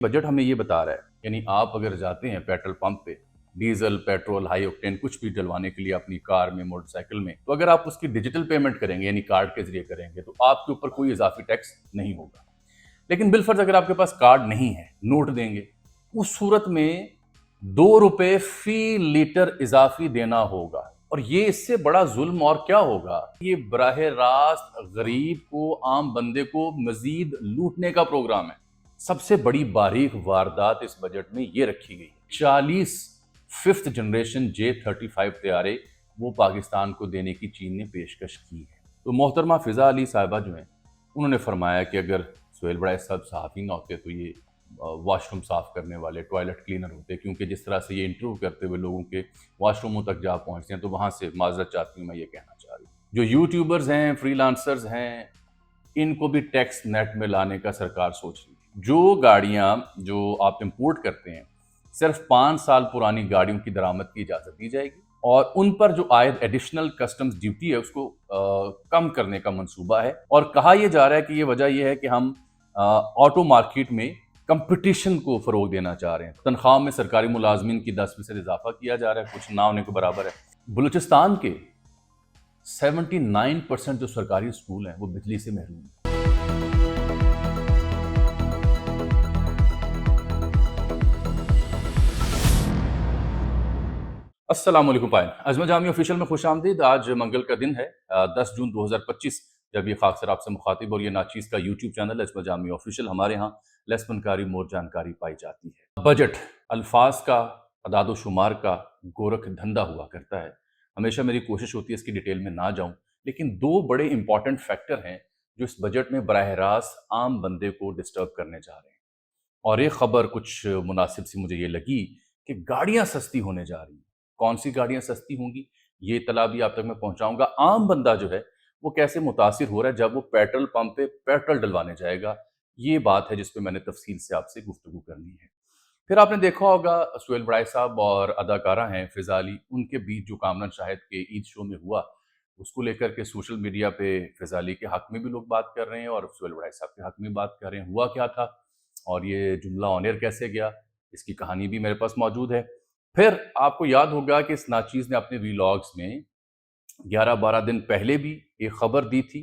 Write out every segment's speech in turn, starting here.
Budget हमें ये बता रहा है, यानी आप अगर जाते हैं पेट्रोल पंप पे डीजल पेट्रोल हाई ऑक्टेन कुछ भी डलवाने के लिए अपनी कार में मोटरसाइकिल में, तो अगर आप उसकी डिजिटल पेमेंट करेंगे यानी कार्ड के जरिए करेंगे तो आपके ऊपर कोई इजाफी टैक्स नहीं होगा। लेकिन बिलफर्ज अगर आपके पास कार्ड नहीं है, नोट देंगे, उस सूरत में 2 रुपए फी लीटर इजाफी देना होगा। और ये इससे बड़ा जुल्म और क्या होगा। ये बराह रास्त गरीब को, आम बंदे को मजीद लूटने का प्रोग्राम है। सबसे बड़ी बारीक वारदात इस बजट में ये रखी गई है, 40 5th जनरेशन J-35 तैयारे वो पाकिस्तान को देने की चीन ने पेशकश की है। तो मोहतरमा फिजा अली साहिबा जो हैं, उन्होंने फरमाया कि अगर सुहेल बड़ाई साहब सहाफ़ी ना होते तो ये वॉशरूम साफ़ करने वाले टॉयलेट क्लीनर होते, क्योंकि जिस तरह से ये इंटरव्यू करते हुए लोगों के वॉशरूमों तक जा पहुँचते हैं, तो वहाँ से माजरत चाहती हूँ, मैं ये कहना चाह रही हूँ। जो यूट्यूबर्स हैं, फ्रीलांसर्स हैं, इनको भी टैक्स नेट में लाने का सरकार सोच रही है। जो गाड़ियाँ जो आप इंपोर्ट करते हैं, सिर्फ 5 साल पुरानी गाड़ियों की दरामद की इजाज़त दी जाएगी और उन पर जो आयद एडिशनल कस्टम्स ड्यूटी है उसको कम करने का मंसूबा है। और कहा यह जा रहा है कि ये वजह यह है कि हम ऑटो मार्केट में कंपटीशन को फरोग देना चाह रहे हैं। तनख्वाह में सरकारी मुलाजमीन की 10% इजाफा किया जा रहा है, कुछ ना होने के बराबर है। बलूचिस्तान के 79% जो सरकारी स्कूल हैं वो बिजली से महरूम हैं। अस्सलाम वालेकुम पायल, अजमत जामी ऑफिशियल में खुश आमदीद। आज मंगल का दिन है, 10 जून 2025, जब ये खाकसर आपसे मुखातिब और ये नाचीज़ का यूट्यूब चैनल अजमत जामी ऑफिशियल। हमारे यहाँ लेस फनकारी मोर जानकारी पाई जाती है। बजट अल्फाज का, अदाद शुमार का गोरख धंधा हुआ करता है। हमेशा मेरी कोशिश होती है इसकी डिटेल में ना जाऊँ, लेकिन 2 बड़े इंपॉर्टेंट फैक्टर हैं जो इस बजट में बराह रास्त आम बंदे को डिस्टर्ब करने जा रहे हैं। और एक खबर कुछ मुनासिब सी मुझे ये लगी कि गाड़ियां सस्ती होने जा रही हैं। कौन सी गाड़ियां सस्ती होंगी, ये इत्तला भी आप तक मैं पहुंचाऊंगा। आम बंदा जो है वो कैसे मुतासिर हो रहा है जब वो पेट्रोल पंप पे पेट्रोल डलवाने जाएगा, ये बात है जिस पे मैंने तफसील से आपसे गुफ्तगू करनी है। फिर आपने देखा होगा सुहेल बड़ाई साहब और अदाकारा हैं फिजा अली, उनके बीच जो कामरान शाहिद के ईद शो में हुआ, उसको लेकर के सोशल मीडिया पे फिजा अली के हक में भी लोग बात कर रहे हैं और सुहेल बड़ाई साहब के हक में बात कर रहे हैं। हुआ क्या था और ये जुमला ऑन एयर कैसे गया, इसकी कहानी भी मेरे पास मौजूद है। फिर आपको याद होगा कि इस नाचीज़ ने अपने वीलॉग्स में 11-12 दिन पहले भी एक खबर दी थी,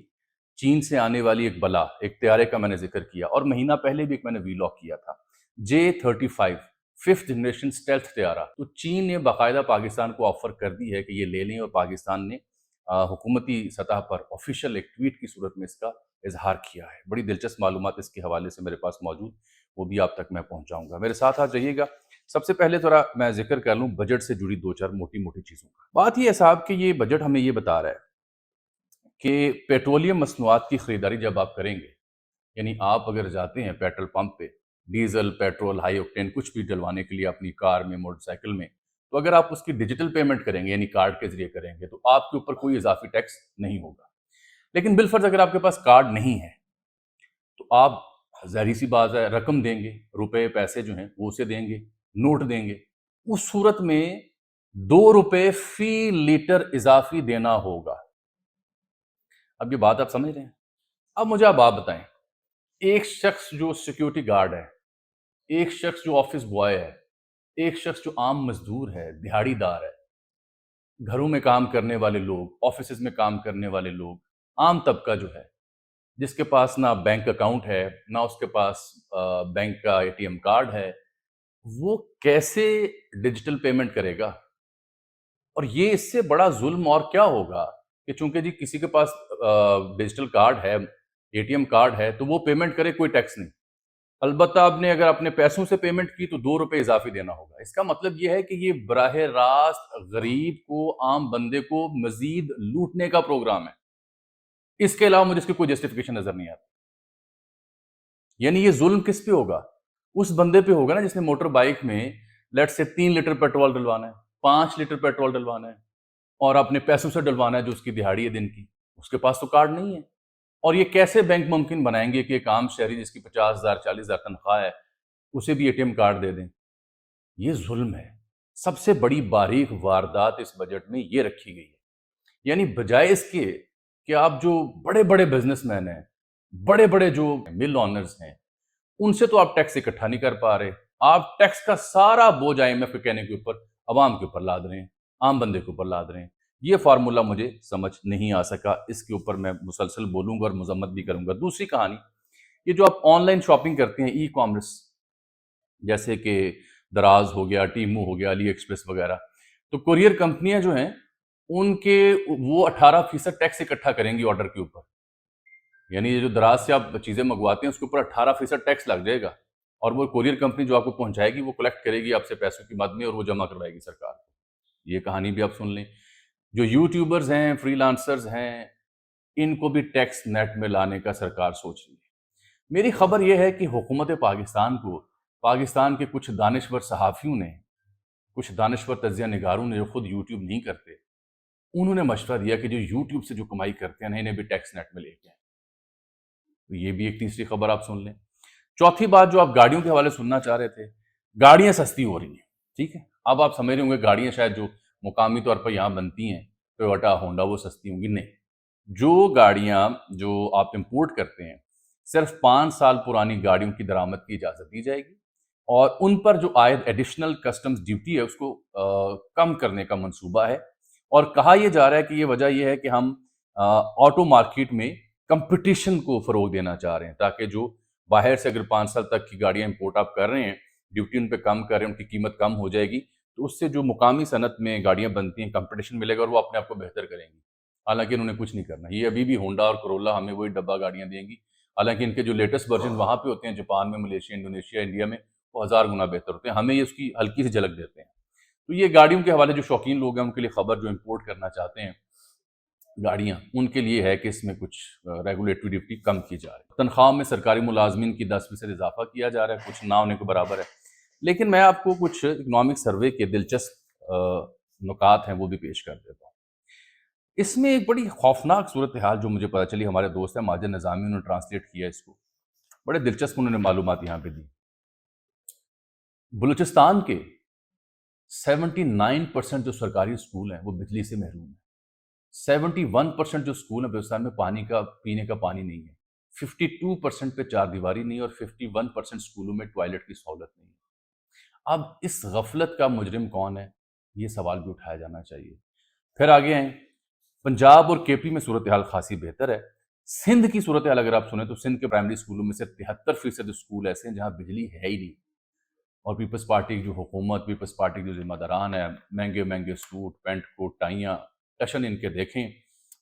चीन से आने वाली एक बला, एक तैयारे का मैंने जिक्र किया, और महीना पहले भी एक मैंने वीलॉग किया था, J-35 5th जनरेशन स्टेल्थ तैयारा। तो चीन ने बाकायदा पाकिस्तान को ऑफर कर दी है कि ये ले लें, और पाकिस्तान ने हुकूमती सतह पर ऑफिशियल एक ट्वीट की सूरत में इसका इजहार किया है। बड़ी दिलचस्प मालूमात इसके हवाले से मेरे पास मौजूद, वो भी आप तक मैं पहुंचाऊंगा। मेरे साथ आज रहिएगा। सबसे पहले थोड़ा मैं जिक्र कर लूँ बजट से जुड़ी 2-4 मोटी मोटी चीज़ों का। बात ये है साहब कि ये बजट हमें ये बता रहा है कि पेट्रोलियम मसनूआत की खरीदारी जब आप करेंगे, यानी आप अगर जाते हैं पेट्रोल पंप पे डीजल पेट्रोल हाई ऑक्टेन कुछ भी डलवाने के लिए अपनी कार में मोटरसाइकिल में, तो अगर आप उसकी डिजिटल पेमेंट करेंगे यानी कार्ड के जरिए करेंगे तो आपके ऊपर कोई इजाफी टैक्स नहीं होगा। लेकिन बिलफर्ज अगर आपके पास कार्ड नहीं है तो आप, ज़ाहिर सी बात है, रकम देंगे, रुपए पैसे जो हैं वो उसे देंगे, नोट देंगे। उस सूरत में 2 रुपए फी लीटर इजाफी देना होगा। अब ये बात आप समझ रहे हैं। अब मुझे आप बताएं, एक शख्स जो सिक्योरिटी गार्ड है, एक शख्स जो ऑफिस बॉय है, एक शख्स जो आम मजदूर है, दिहाड़ीदार है, घरों में काम करने वाले लोग, ऑफिस में काम करने वाले लोग, आम तबका जो है, जिसके पास ना बैंक अकाउंट है, ना उसके पास बैंक का एटीएम कार्ड है, वो कैसे डिजिटल पेमेंट करेगा। और ये इससे बड़ा जुल्म और क्या होगा कि चूंकि जी किसी के पास डिजिटल कार्ड है, एटीएम कार्ड है, तो वो पेमेंट करे, कोई टैक्स नहीं। अलबत्ता आपने अगर अपने पैसों से पेमेंट की तो 2 रुपए इजाफी देना होगा। इसका मतलब यह है कि ये बराह रास्त गरीब को, आम बंदे को मजीद लूटने का प्रोग्राम है। इसके अलावा मुझे इसकी कोई जस्टिफिकेशन नजर नहीं आती। यानी ये जुल्म किस पे होगा? उस बंदे पे होगा ना जिसने मोटर बाइक में लेट से 3 लीटर पेट्रोल डलवाना है, 5 लीटर पेट्रोल डलवाना है और अपने पैसों से डलवाना है, जो उसकी दिहाड़ी है दिन की। उसके पास तो कार्ड नहीं है। और ये कैसे बैंक मुमकिन बनाएंगे कि एक आम शहरी जिसकी 50,000 40,000 तनख्वाह है, उसे भी एटीएम कार्ड दे दें? ये जुल्म है। सबसे बड़ी बारीक वारदात इस बजट में ये रखी गई है। यानी बजाय इसके कि आप जो बड़े बड़े बिजनेसमैन हैं, बड़े बड़े जो मिल ऑनर्स हैं, ان سے تو آپ ٹیکس اکٹھا نہیں کر پا رہے، آپ ٹیکس کا سارا بوجھ IMF کے کہنے کے اوپر عوام کے اوپر لاد رہے ہیں، عام بندے کے اوپر لاد رہے ہیں۔ یہ فارمولہ مجھے سمجھ نہیں آ سکا، اس کے اوپر میں مسلسل بولوں گا اور مذمت بھی کروں گا۔ دوسری کہانی، یہ جو آپ آن لائن شاپنگ کرتے ہیں، ای کامرس، جیسے کہ دراز ہو گیا، ٹیمو ہو گیا، علی ایکسپریس وغیرہ، تو کوریئر کمپنیاں جو ہیں ان کے وہ 18% ٹیکس اکٹھا کریں گی آرڈر کے اوپر، یعنی یہ جو دراز سے آپ چیزیں منگواتے ہیں اس کے اوپر 18% ٹیکس لگ جائے گا، اور وہ کوریئر کمپنی جو آپ کو پہنچائے گی وہ کلیکٹ کرے گی آپ سے پیسوں کی مد میں، اور وہ جمع کروائے گی سرکار کو۔ یہ کہانی بھی آپ سن لیں۔ جو یوٹیوبرز ہیں، فری لانسرز ہیں، ان کو بھی ٹیکس نیٹ میں لانے کا سرکار سوچ رہی ہے۔ میری خبر یہ ہے کہ حکومت پاکستان کو، پاکستان کے کچھ دانشور صحافیوں نے، کچھ دانشور تجزیہ نگاروں نے جو خود یوٹیوب نہیں کرتے، انہوں نے مشورہ دیا کہ جو یوٹیوب سے جو کمائی کرتے ہیں انہیں بھی ٹیکس نیٹ میں لے کے آئیں۔ تو یہ بھی ایک تیسری خبر آپ سن لیں۔ چوتھی بات جو آپ گاڑیوں کے حوالے سننا چاہ رہے تھے، گاڑیاں سستی ہو رہی ہیں، ٹھیک ہے؟ اب آپ سمجھ رہے ہوں گے گاڑیاں شاید جو مقامی طور پر یہاں بنتی ہیں، ٹویوٹا، ہونڈا، وہ سستی ہوں گی۔ نہیں، جو گاڑیاں جو آپ امپورٹ کرتے ہیں، صرف 5 سال پرانی گاڑیوں کی درآمد کی اجازت دی جائے گی، اور ان پر جو عائد ایڈیشنل کسٹمز ڈیوٹی ہے اس کو کم کرنے کا منصوبہ ہے۔ اور کہا یہ جا رہا ہے کہ یہ وجہ یہ ہے کہ ہم آٹو مارکیٹ میں کمپٹیشن کو فروغ دینا چاہ رہے ہیں، تاکہ جو باہر سے اگر 5 سال تک کی گاڑیاں امپورٹ آپ کر رہے ہیں، ڈیوٹی ان پہ کم کر رہے ہیں، ان کی قیمت کم ہو جائے گی، تو اس سے جو مقامی صنعت میں گاڑیاں بنتی ہیں کمپٹیشن ملے گا اور وہ اپنے آپ کو بہتر کریں گی۔ حالانکہ انہوں نے کچھ نہیں کرنا، یہ ابھی بھی ہونڈا اور کرولا ہمیں وہی ڈبہ گاڑیاں دیں گی، حالانکہ ان کے جو لیٹسٹ ورژن وہاں پہ ہوتے ہیں، جاپان میں، ملیشیا، انڈونیشیا، انڈیا میں، وہ 1000 گنا بہتر ہوتے ہیں، ہمیں یہ اس کی ہلکی سی جھلک دیتے ہیں۔ تو یہ گاڑیوں کے حوالے جو شوقین لوگ ہیں ان کے لیے خبر، جو امپورٹ کرنا چاہتے ہیں گاڑیاں، ان کے لیے ہے کہ اس میں کچھ ریگولیٹری ڈیوٹی کم کی جا رہی ہے۔ تنخواہ میں سرکاری ملازمین کی 10% اضافہ کیا جا رہا ہے، کچھ نہ ہونے کے برابر ہے۔ لیکن میں آپ کو کچھ اکنامک سروے کے دلچسپ نکات ہیں وہ بھی پیش کر دیتا ہوں۔ اس میں ایک بڑی خوفناک صورتحال جو مجھے پتہ چلی، ہمارے دوست ہیں ماجد نظامی، انہوں نے ٹرانسلیٹ کیا اس کو، بڑے دلچسپ انہوں نے معلومات یہاں پہ دی۔ بلوچستان کے 79% جو سرکاری اسکول ہیں وہ بجلی سے محروم ہیں۔ 71% جو اسکول ہیں بلوچستان میں پینے کا پانی نہیں ہے۔ 52% پہ چار دیواری نہیں، اور 51% اسکولوں میں ٹوائلٹ کی سہولت نہیں ہے۔ اب اس غفلت کا مجرم کون ہے، یہ سوال بھی اٹھایا جانا چاہیے۔ پھر آگے ہیں، پنجاب اور KP میں صورتحال خاصی بہتر ہے۔ سندھ کی صورتحال اگر آپ سنیں تو سندھ کے پرائمری اسکولوں میں سے 73% اسکول ایسے ہیں جہاں بجلی ہے ہی نہیں، اور پیپلز پارٹی کی جو حکومت، پیپلز پارٹی کے جو ذمہ داران ہیں، مہنگے مہنگے سوٹ، پینٹ کوٹ، ٹائیاں، جشن ان کے دیکھیں،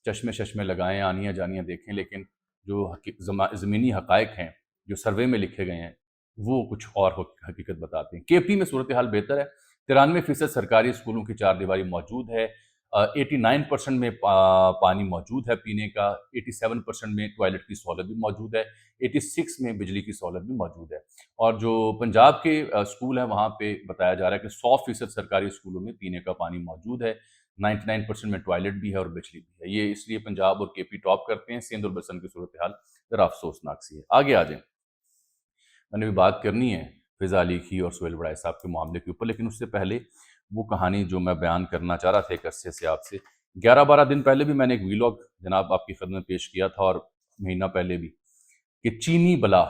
چشمے ششمے لگائیں، آنیاں جانیاں دیکھیں، لیکن جو زمینی حقائق ہیں جو سروے میں لکھے گئے ہیں وہ کچھ اور حقیقت بتاتے ہیں۔ KP میں صورتحال بہتر ہے، 93% سرکاری اسکولوں کی چار دیواری موجود ہے، 89% میں پانی موجود ہے پینے کا، 87% میں ٹوائلٹ کی سہولت بھی موجود ہے، 86 میں بجلی کی سہولت بھی موجود ہے۔ اور جو پنجاب کے اسکول ہیں وہاں پہ بتایا جا رہا ہے کہ 100% سرکاری اسکولوں میں پینے کا پانی موجود ہے، 99% میں ٹوائلٹ بھی ہے اور بجلی بھی ہے۔ یہ اس لیے پنجاب اور KP ٹاپ کرتے ہیں، سندھ اور بسن کی صورتحال ذرا افسوسناک سی ہے۔ آگے آ جائیں، میں نے بھی بات کرنی ہے فضا علی کی اور سہیل وڑائے صاحب کے معاملے کے اوپر، لیکن اس سے پہلے وہ کہانی جو میں بیان کرنا چاہ رہا تھا ایک عرصے سے آپ سے، 11-12 دن پہلے بھی میں نے ایک ویلاگ جناب آپ کی خدمت میں پیش کیا تھا، اور مہینہ پہلے بھی، کہ چینی بلا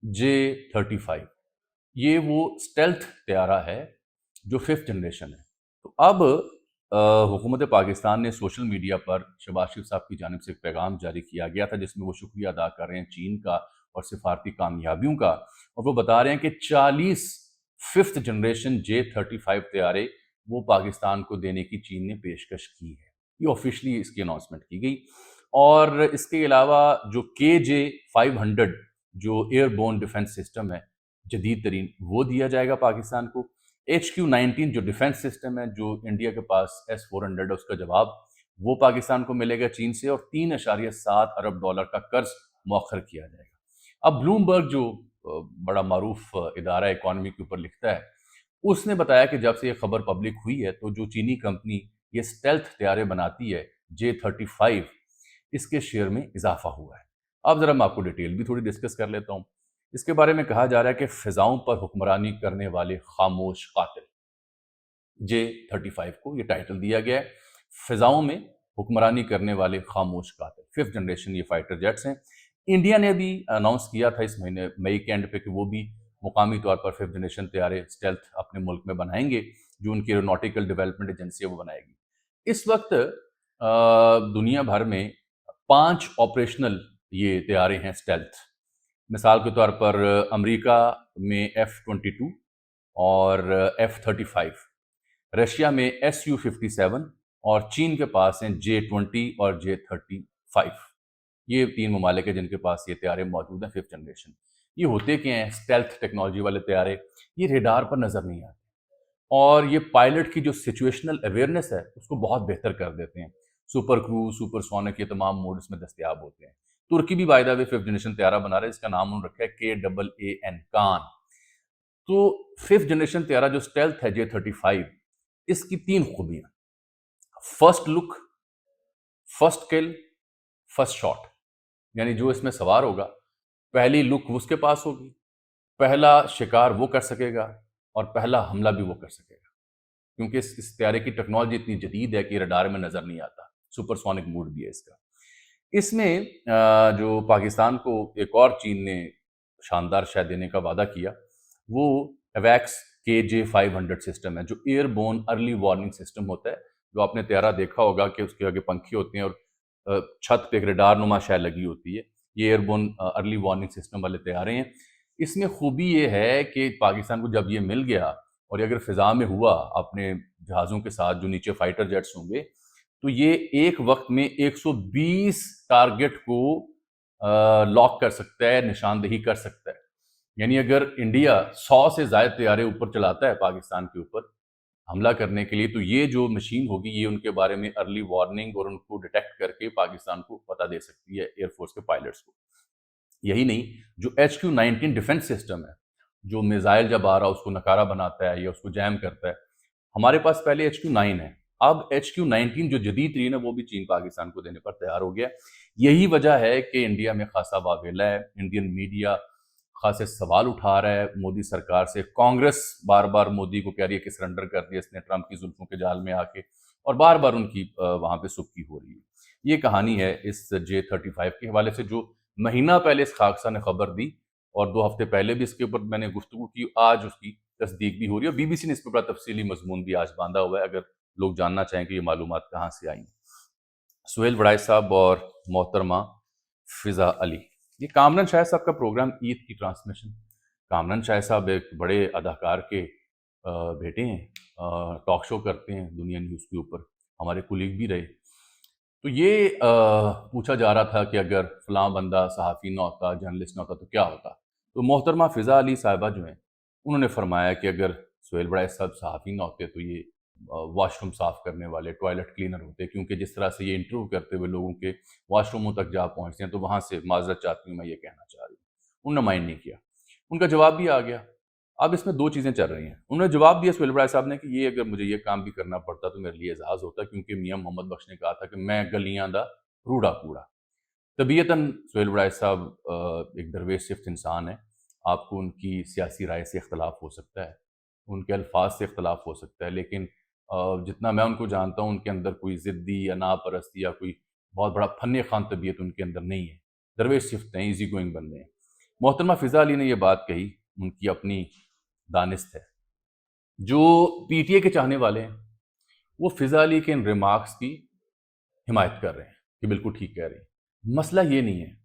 J-35 یہ وہ اسٹیلتھ طیارہ ہے جو 5th جنریشن ہے۔ تو اب حکومت پاکستان نے سوشل میڈیا پر شہباز شریف صاحب کی جانب سے ایک پیغام جاری کیا گیا تھا جس میں وہ شکریہ ادا کر رہے ہیں چین کا اور سفارتی کامیابیوں کا، اور وہ بتا رہے ہیں کہ 40 5th جنریشن J-35 طیارے وہ پاکستان کو دینے کی چین نے پیشکش کی ہے۔ یہ آفیشلی اس کی اناؤنسمنٹ کی گئی، اور اس کے علاوہ جو KJ-500 جو ایئر بورن ڈیفنس سسٹم ہے جدید ترین، وہ دیا جائے گا پاکستان کو۔ HQ-19 جو ڈیفنس سسٹم ہے جو انڈیا کے پاس S-400 ہے، اس کا جواب وہ پاکستان کو ملے گا چین سے، اور $3.7 ارب کا قرض مؤخر کیا جائے گا۔ اب بلومبرگ جو بڑا معروف ادارہ اکانومی کے اوپر لکھتا ہے، اس نے بتایا کہ جب سے یہ خبر پبلک ہوئی ہے تو جو چینی کمپنی یہ اسٹیلتھ طیارے بناتی ہے J-35، اس کے شیئر میں اضافہ ہوا ہے۔ اب ذرا میں آپ کو ڈیٹیل بھی تھوڑی ڈسکس کر لیتا ہوں۔ اس کے بارے میں کہا جا رہا ہے کہ فضاؤں پر حکمرانی کرنے والے خاموش قاتل، J-35 کو یہ ٹائٹل دیا گیا ہے، فضاؤں میں حکمرانی کرنے والے خاموش قاتل۔ 5th جنریشن یہ فائٹر جیٹس ہیں۔ इंडिया ने भी अनाउंस किया था इस महीने मई के एंड पे कि वो भी मुकामी तौर पर 5th जनरेशन तैयारे स्टेल्थ अपने मुल्क में बनाएंगे, जो उनकी एरोनॉटिकल डेवलपमेंट एजेंसी है वो बनाएगी। इस वक्त दुनिया भर में 5 ऑपरेशनल ये तैयारे हैं स्टेल्थ। मिसाल के तौर पर अमेरिका में F-22 और F-35, रशिया में Su-57 और चीन के पास हैं J-20 और J-35। ये 3 ममालिक हैं जिनके पास ये तैयारे मौजूद हैं 5th जनरेशन। ये होते क्या हैं स्टेल्थ टेक्नोलॉजी वाले तैयारे? ये रेडार पर नज़र नहीं आते और ये पायलट की जो सिचुएशनल अवेयरनेस है उसको बहुत बेहतर कर देते हैं। सुपर क्रूज, सुपरसोनिक, ये तमाम मोड इसमें दस्तयाब होते हैं। तुर्की भी by the way 5th generation तैयारा बना रहा है, इसका नाम उन्होंने रखा है KAAN, कान। तो 5th जनरेशन तैयारा जो स्टेल्थ है J-35, इसकी 3 खूबियां: first look, first kill, first shot. यानी जो इसमें सवार होगा, पहली लुक उसके पास होगी, पहला शिकार वो कर सकेगा और पहला हमला भी वो कर सकेगा, क्योंकि इस तैयारे की टेक्नोलॉजी इतनी जदीद है कि रडार में नज़र नहीं आता। सुपरसोनिक मोड भी है इसका। इसमें जो पाकिस्तान को एक और चीन ने शानदार शय देने का वादा किया, वो एवैक्स KJ-500 सिस्टम है, जो एयरबोर्न अर्ली वार्निंग सिस्टम होता है। जो आपने तैयारा देखा होगा कि उसके आगे पंखे होते हैं और छत पे एक रडार नुमा शय लगी होती है। ये एयरबोर्न अर्ली वार्निंग सिस्टम वाले तैयारे हैं। इसमें खूबी ये है कि पाकिस्तान को जब ये मिल गया और ये अगर फिजा में हुआ अपने जहाज़ों के साथ, जो नीचे फाइटर जेट्स होंगे, तो ये एक वक्त में 120 टारगेट को लॉक कर सकता है, निशानदेही कर सकता है। यानी अगर इंडिया 100 से ज़्यादा तैयारे ऊपर चलाता है पाकिस्तान के ऊपर हमला करने के लिए, तो ये जो मशीन होगी ये उनके बारे में अर्ली वार्निंग और उनको डिटेक्ट करके पाकिस्तान को पता दे सकती है, एयरफोर्स के पायलट्स को। यही नहीं, जो HQ-19 डिफेंस सिस्टम है, जो मिसाइल जब आ रहा है उसको नकारा बनाता है या उसको जैम करता है, हमारे पास पहले HQ-9 है। अब HQ-19 जो जदीद तरीन है वो भी चीन पाकिस्तान को देने पर तैयार हो गया। यही वजह है कि इंडिया में खासा वावेला है, इंडियन मीडिया खासे सवाल उठा रहा है मोदी सरकार से। कांग्रेस बार बार मोदी को कह रही है कि सरेंडर कर दिया इसने ट्रंप की जुल्फों के जाल में आके, और बार बार उनकी वहां पे सुक्की हो रही है। ये कहानी है इस J-35 के हवाले से, जो महीना पहले इस खाकसा ने खबर दी और 2 हफ्ते पहले भी इसके ऊपर मैंने गुफ्तगू की, आज उसकी तस्दीक भी हो रही है। BBC ने इस पर बड़ा तफसीली मजमून भी आज बांधा हुआ है, अगर लोग जानना चाहें कि ये मालूमात कहाँ से आई। सुहेल वड़ाई साहब और मोहतरमा फिजा अली, ये कामरान शाह साहब का प्रोग्राम ईद की ट्रांसमिशन। कामरान शाह साहब एक बड़े अदाकार के बेटे हैं, टॉक शो करते हैं दुनिया न्यूज़ के ऊपर, हमारे कुलीग भी रहे। तो ये पूछा जा रहा था कि अगर फलां बंदा सहाफ़ी ना होता, जर्नलिस्ट ना होता तो क्या होता। तो मोहतरमा फ़िज़ा अली साहिबा जो हैं, उन्होंने फरमाया कि अगर सुहेल वड़ाई साहब सहाफ़ी ना होते तो ये वॉशरूम साफ़ करने वाले, टॉयलेट क्लीनर होते, क्योंकि जिस तरह से ये इंटरव्यू करते हुए लोगों के वॉशरूमों तक जा पहुँचते हैं, तो वहाँ से माज़रत चाहती हूँ, मैं ये कहना चाह रही हूँ। उन्होंने माइंड नहीं किया, उनका जवाब भी आ गया। अब इसमें 2 चीज़ें चल रही हैं। उन्होंने जवाब दिया सुहेल वड़ाई साहब ने कि ये अगर मुझे ये काम भी करना पड़ता तो मेरे लिए एजाज़ होता, क्योंकि मियाँ मोहम्मद बख्श ने कहा था कि मैं गलियां दा रूड़ा कूड़ा। तबीयतन सुहेल वड़ाई साहब एक दरवेश सिफ्त इंसान है। आपको उनकी सियासी राय से इख्तलाफ हो सकता है, उनके अल्फाज से इख्तलाफ हो सकता है, लेकिन जितना मैं उनको जानता हूँ उनके अंदर कोई ज़िद्दी या नापरस्ती या कोई बहुत बड़ा फन्ने खान तबीयत उनके अंदर नहीं है। दरवेश सिफ्त हैं, ईज़ी गोइंग बंदे हैं। मोहतरमा फ़िज़ा अली ने ये बात कही, उनकी अपनी दानिस्त है। जो PTA के चाहने वाले हैं वो फ़िज़ा अली के इन रिमार्क्स की हिमायत कर रहे हैं कि बिल्कुल ठीक कह रही हैं। मसला ये नहीं है,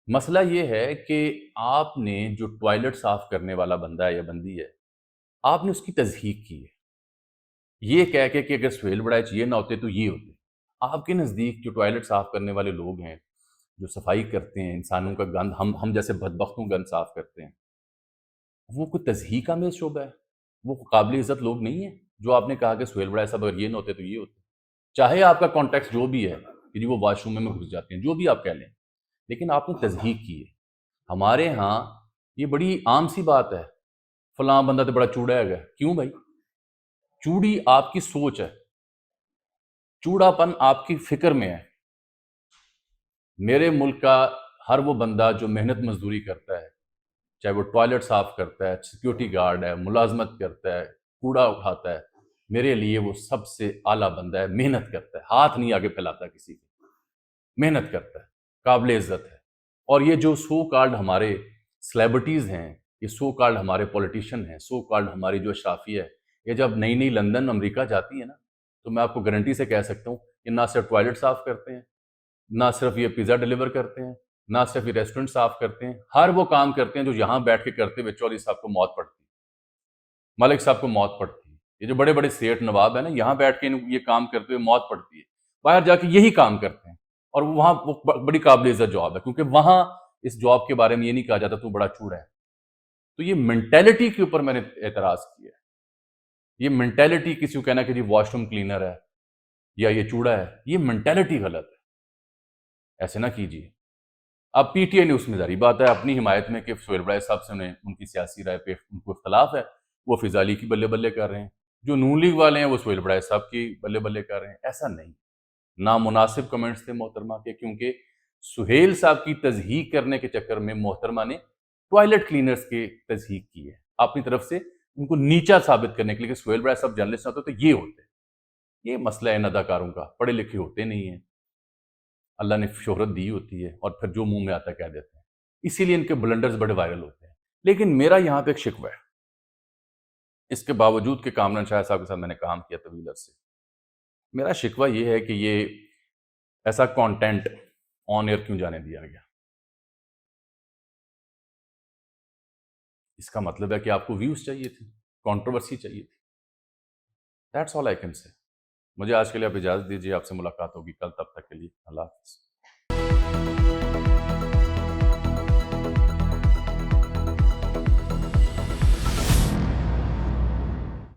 मसला ये है कि आपने जो टॉयलेट साफ़ करने वाला बंदा है या बंदी है, आपने उसकी तज़हीक की है, ये कह के कि अगर सुहेल वड़ाइच ये ना होते तो ये होते। आपके नज़दीक जो टॉयलेट साफ़ करने वाले लोग हैं, जो सफाई करते हैं, इंसानों का गंद हम जैसे बदबख्तों गंद साफ़ करते हैं, वो कोई तज़हीक का में शोबा है? वो काबिल इज़्ज़त लोग नहीं हैं, जो आपने कहा कि सुहेल वड़ाई साहब अगर ये ना होते तो ये होते। चाहे आपका कॉन्टेक्स्ट जो भी है कि जी वो वॉशरूम में घुस जाते हैं, जो भी आप कह लें, लेकिन आपने तज़हीक की है। हमारे यहाँ ये बड़ी आम सी बात है, फलां बंदा तो बड़ा चूड़ा है। क्यों भाई? चूड़ी आपकी सोच है, चूड़ापन आपकी फिक्र में है। मेरे मुल्क का हर वो बंदा जो मेहनत मजदूरी करता है, चाहे वो टॉयलेट साफ करता है, सिक्योरिटी गार्ड है, मुलाजमत करता है, कूड़ा उठाता है, मेरे लिए वो सबसे आला बंदा है। मेहनत करता है, हाथ नहीं आगे फैलाता किसी की, मेहनत करता है, काबिल इज्जत है। اور یہ جو سو کالڈ ہمارے سلیبریٹیز ہیں، یہ سو کالڈ ہمارے پولیٹیشین ہیں، سو کالڈ ہماری جو اشرافیہ ہے، یہ جب نئی نئی لندن امریکہ جاتی ہے نا، تو میں آپ کو گارنٹی سے کہہ سکتا ہوں کہ نہ صرف ٹوائلٹ صاف کرتے ہیں، نہ صرف یہ پیزا ڈلیور کرتے ہیں، نہ صرف یہ ریسٹورنٹ صاف کرتے ہیں، ہر وہ کام کرتے ہیں جو یہاں بیٹھ کے کرتے ہوئے چودھری صاحب کو موت پڑتی ہے، ملک صاحب کو موت پڑتی ہے، یہ جو بڑے بڑے سیٹ نواب ہیں نا، یہاں بیٹھ کے یہ کام کرتے ہوئے موت پڑتی ہے، باہر جا کے یہی کام کرتے ہیں، اور وہاں وہ بڑی قابل عزت جاب ہے، کیونکہ وہاں اس جاب کے بارے میں یہ نہیں کہا جاتا تو بڑا چوڑا ہے۔ تو یہ مینٹیلٹی کے اوپر میں نے اعتراض کیا ہے، یہ مینٹیلٹی کسی کو کہنا کہ جی واش روم کلینر ہے یا یہ چوڑا ہے، یہ مینٹیلٹی غلط ہے، ایسے نہ کیجیے۔ اب پی ٹی آئی نیوز میں ظاہری بات ہے اپنی حمایت میں کہ سہیل برائے صاحب سے ان کی سیاسی رائے پہ ان کو اختلاف ہے، وہ فضا علی کی بلے بلے کر رہے ہیں، جو نون لیگ والے ہیں وہ سہیل برائے صاحب کی بلے بلے کر رہے ہیں، ایسا نہیں۔ نامناسب کمنٹس تھے محترمہ کے، کیونکہ سہیل صاحب کی تضحیق کرنے کے چکر میں محترمہ نے ٹوائلٹ کلینرز کی تضحیق کی ہے اپنی طرف سے، ان کو نیچا ثابت کرنے کے لیے کہ سہیل برائے صاحب جرنلسٹ ہوتے تو یہ ہوتے۔ یہ مسئلہ ہے ان اداکاروں کا، پڑھے لکھے ہوتے نہیں ہیں، اللہ نے شہرت دی ہوتی ہے اور پھر جو منہ میں آتا ہے کہہ دیتے ہیں، اسی لیے ان کے بلنڈرز بڑے وائرل ہوتے ہیں۔ لیکن میرا یہاں پہ ایک شکوہ ہے، اس کے باوجود کہ کامران شاہ صاحب کے ساتھ میں نے کام کیا طویل عرصے، میرا شکوہ یہ ہے کہ یہ ایسا کانٹینٹ آن ایئر کیوں جانے دیا گیا؟ اس کا مطلب ہے کہ آپ کو ویوز چاہیے تھی، کنٹروورسی چاہیے تھی۔ That's all I can say. مجھے آج کے لیے آپ اجازت دیجیے، آپ سے ملاقات ہوگی کل، تب تک کے لیے اللہ حافظ۔